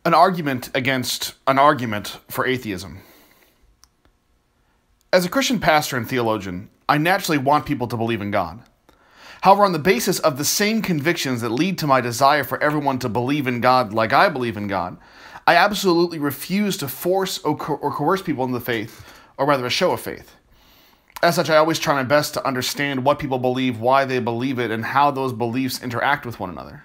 An argument against an argument for atheism. As a Christian pastor and theologian, I naturally want people to believe in God. However, on the basis of the same convictions that lead to my desire for everyone to believe in God like I believe in God, I absolutely refuse to force or coerce people into the faith, or rather a show of faith. As such, I always try my best to understand what people believe, why they believe it, and how those beliefs interact with one another.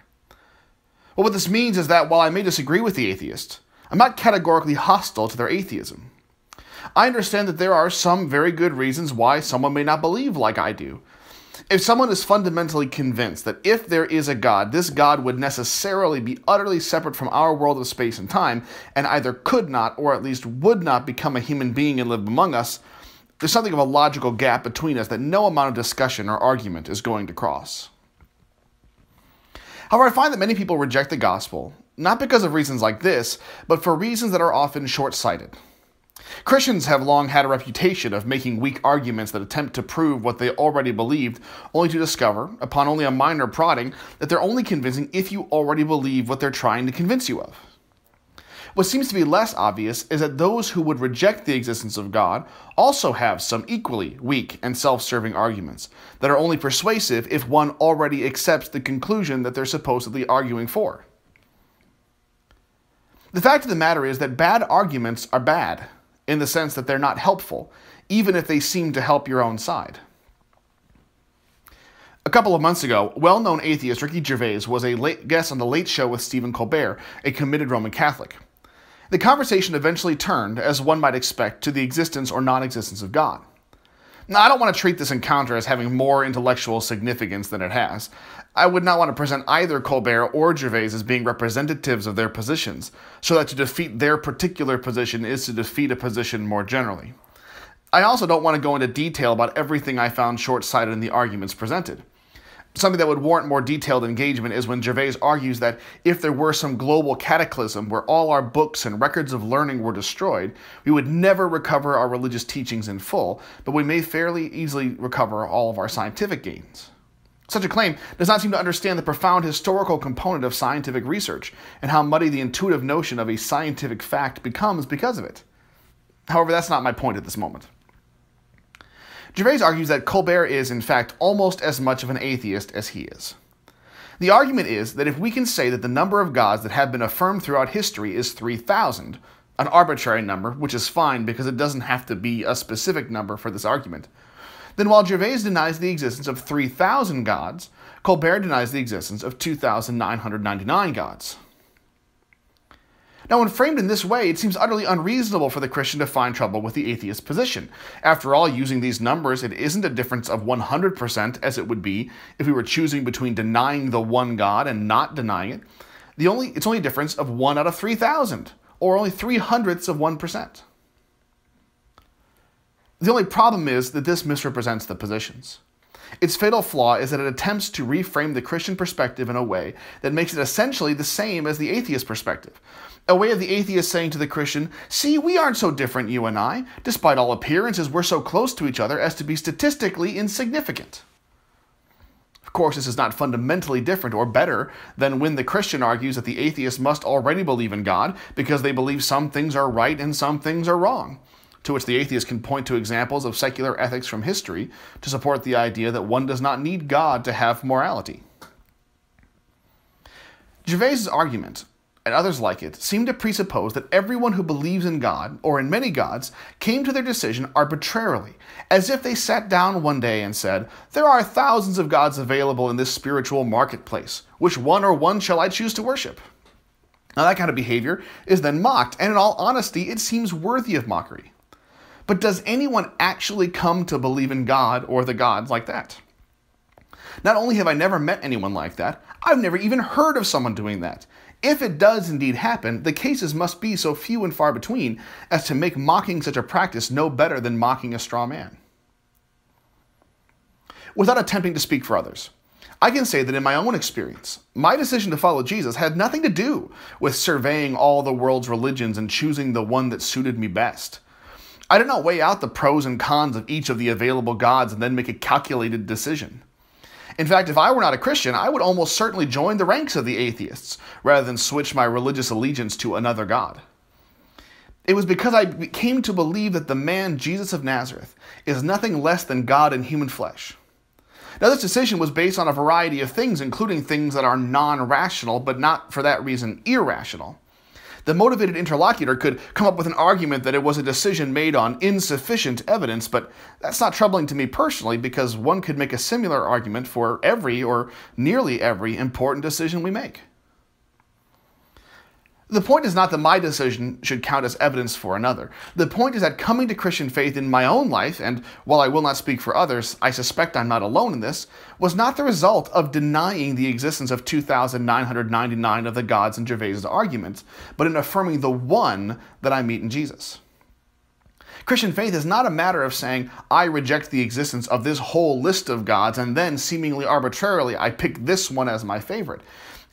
But what this means is that while I may disagree with the atheist, I'm not categorically hostile to their atheism. I understand that there are some very good reasons why someone may not believe like I do. If someone is fundamentally convinced that if there is a God, this God would necessarily be utterly separate from our world of space and time, and either could not, or at least would not become a human being and live among us, there's something of a logical gap between us that no amount of discussion or argument is going to cross. However, I find that many people reject the gospel, not because of reasons like this, but for reasons that are often short-sighted. Christians have long had a reputation of making weak arguments that attempt to prove what they already believed, only to discover, upon only a minor prodding, that they're only convincing if you already believe what they're trying to convince you of. What seems to be less obvious is that those who would reject the existence of God also have some equally weak and self-serving arguments that are only persuasive if one already accepts the conclusion that they're supposedly arguing for. The fact of the matter is that bad arguments are bad, in the sense that they're not helpful, even if they seem to help your own side. A couple of months ago, well-known atheist Ricky Gervais was a guest on The Late Show with Stephen Colbert, a committed Roman Catholic. The conversation eventually turned, as one might expect, to the existence or non-existence of God. Now, I don't want to treat this encounter as having more intellectual significance than it has. I would not want to present either Colbert or Gervais as being representatives of their positions, so that to defeat their particular position is to defeat a position more generally. I also don't want to go into detail about everything I found short-sighted in the arguments presented. Something that would warrant more detailed engagement is when Gervais argues that if there were some global cataclysm where all our books and records of learning were destroyed, we would never recover our religious teachings in full, but we may fairly easily recover all of our scientific gains. Such a claim does not seem to understand the profound historical component of scientific research and how muddy the intuitive notion of a scientific fact becomes because of it. However, that's not my point at this moment. Gervais argues that Colbert is, in fact, almost as much of an atheist as he is. The argument is that if we can say that the number of gods that have been affirmed throughout history is 3,000, an arbitrary number, which is fine because it doesn't have to be a specific number for this argument, then while Gervais denies the existence of 3,000 gods, Colbert denies the existence of 2,999 gods. Now, when framed in this way, it seems utterly unreasonable for the Christian to find trouble with the atheist position. After all, using these numbers, it isn't a difference of 100% as it would be if we were choosing between denying the one God and not denying it. It's only a difference of 1 out of 3,000, or only 0.03%. The only problem is that this misrepresents the positions. Its fatal flaw is that it attempts to reframe the Christian perspective in a way that makes it essentially the same as the atheist perspective. A way of the atheist saying to the Christian, "See, we aren't so different, you and I. Despite all appearances, we're so close to each other as to be statistically insignificant." Of course, this is not fundamentally different or better than when the Christian argues that the atheist must already believe in God because they believe some things are right and some things are wrong, to which the atheist can point to examples of secular ethics from history to support the idea that one does not need God to have morality. Gervais' argument, and others like it, seem to presuppose that everyone who believes in God, or in many gods, came to their decision arbitrarily, as if they sat down one day and said, "There are thousands of gods available in this spiritual marketplace. Which one or one shall I choose to worship?" Now, that kind of behavior is then mocked, and in all honesty, it seems worthy of mockery. But does anyone actually come to believe in God or the gods like that? Not only have I never met anyone like that, I've never even heard of someone doing that. If it does indeed happen, the cases must be so few and far between as to make mocking such a practice no better than mocking a straw man. Without attempting to speak for others, I can say that in my own experience, my decision to follow Jesus had nothing to do with surveying all the world's religions and choosing the one that suited me best. I did not weigh out the pros and cons of each of the available gods and then make a calculated decision. In fact, if I were not a Christian, I would almost certainly join the ranks of the atheists rather than switch my religious allegiance to another God. It was because I came to believe that the man Jesus of Nazareth is nothing less than God in human flesh. Now, this decision was based on a variety of things, including things that are non-rational, but not for that reason irrational. The motivated interlocutor could come up with an argument that it was a decision made on insufficient evidence, but that's not troubling to me personally because one could make a similar argument for every or nearly every important decision we make. The point is not that my decision should count as evidence for another. The point is that coming to Christian faith in my own life, and while I will not speak for others, I suspect I'm not alone in this, was not the result of denying the existence of 2,999 of the gods in Gervais's arguments, but in affirming the one that I meet in Jesus. Christian faith is not a matter of saying, I reject the existence of this whole list of gods, and then seemingly arbitrarily I pick this one as my favorite.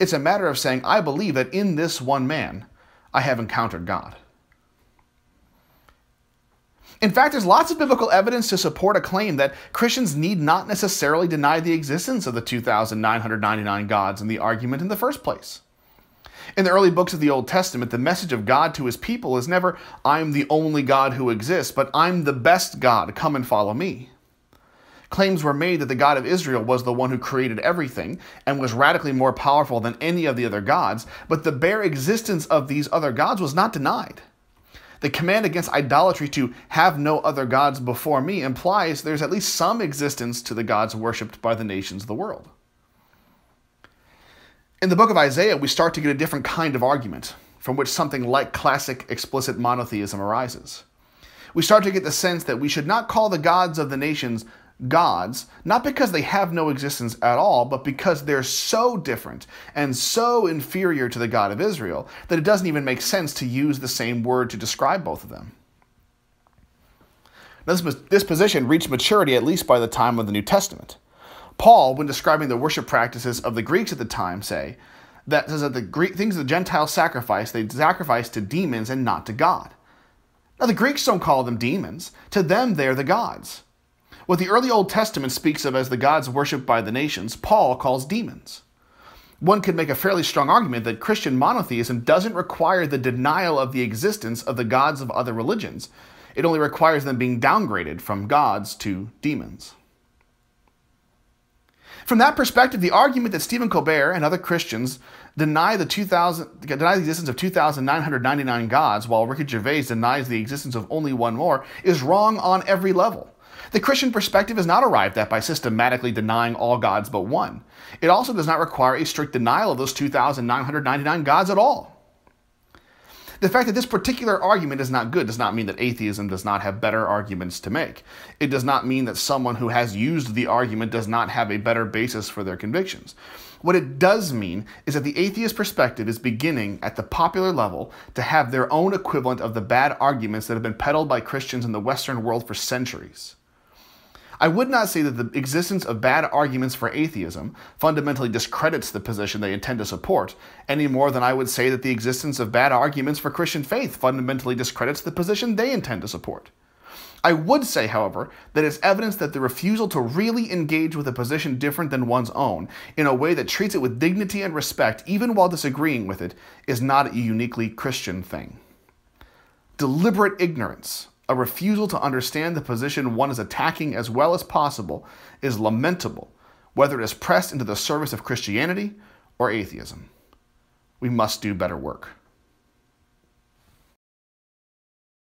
It's a matter of saying, I believe that in this one man, I have encountered God. In fact, there's lots of biblical evidence to support a claim that Christians need not necessarily deny the existence of the 2,999 gods in the argument in the first place. In the early books of the Old Testament, the message of God to his people is never, I'm the only God who exists, but I'm the best God, come and follow me. Claims were made that the God of Israel was the one who created everything and was radically more powerful than any of the other gods, but the bare existence of these other gods was not denied. The command against idolatry to have no other gods before me implies there's at least some existence to the gods worshipped by the nations of the world. In the book of Isaiah, we start to get a different kind of argument, from which something like classic explicit monotheism arises. We start to get the sense that we should not call the gods of the nations gods, not because they have no existence at all, but because they're so different and so inferior to the God of Israel that it doesn't even make sense to use the same word to describe both of them. Now, this position reached maturity at least by the time of the New Testament. Paul, when describing the worship practices of the Greeks at the time, says that the Greek things the Gentiles sacrifice, they sacrifice to demons and not to God. Now, the Greeks don't call them demons. To them, they're the gods. What the early Old Testament speaks of as the gods worshipped by the nations, Paul calls demons. One could make a fairly strong argument that Christian monotheism doesn't require the denial of the existence of the gods of other religions. It only requires them being downgraded from gods to demons. From that perspective, the argument that Stephen Colbert and other Christians deny the existence of 2,999 gods, while Ricky Gervais denies the existence of only one more, is wrong on every level. The Christian perspective is not arrived at by systematically denying all gods but one. It also does not require a strict denial of those 2,999 gods at all. The fact that this particular argument is not good does not mean that atheism does not have better arguments to make. It does not mean that someone who has used the argument does not have a better basis for their convictions. What it does mean is that the atheist perspective is beginning at the popular level to have their own equivalent of the bad arguments that have been peddled by Christians in the Western world for centuries. I would not say that the existence of bad arguments for atheism fundamentally discredits the position they intend to support, any more than I would say that the existence of bad arguments for Christian faith fundamentally discredits the position they intend to support. I would say, however, that it's evidence that the refusal to really engage with a position different than one's own, in a way that treats it with dignity and respect, even while disagreeing with it, is not a uniquely Christian thing. Deliberate ignorance, a refusal to understand the position one is attacking as well as possible, is lamentable, whether it is pressed into the service of Christianity or atheism. We must do better work.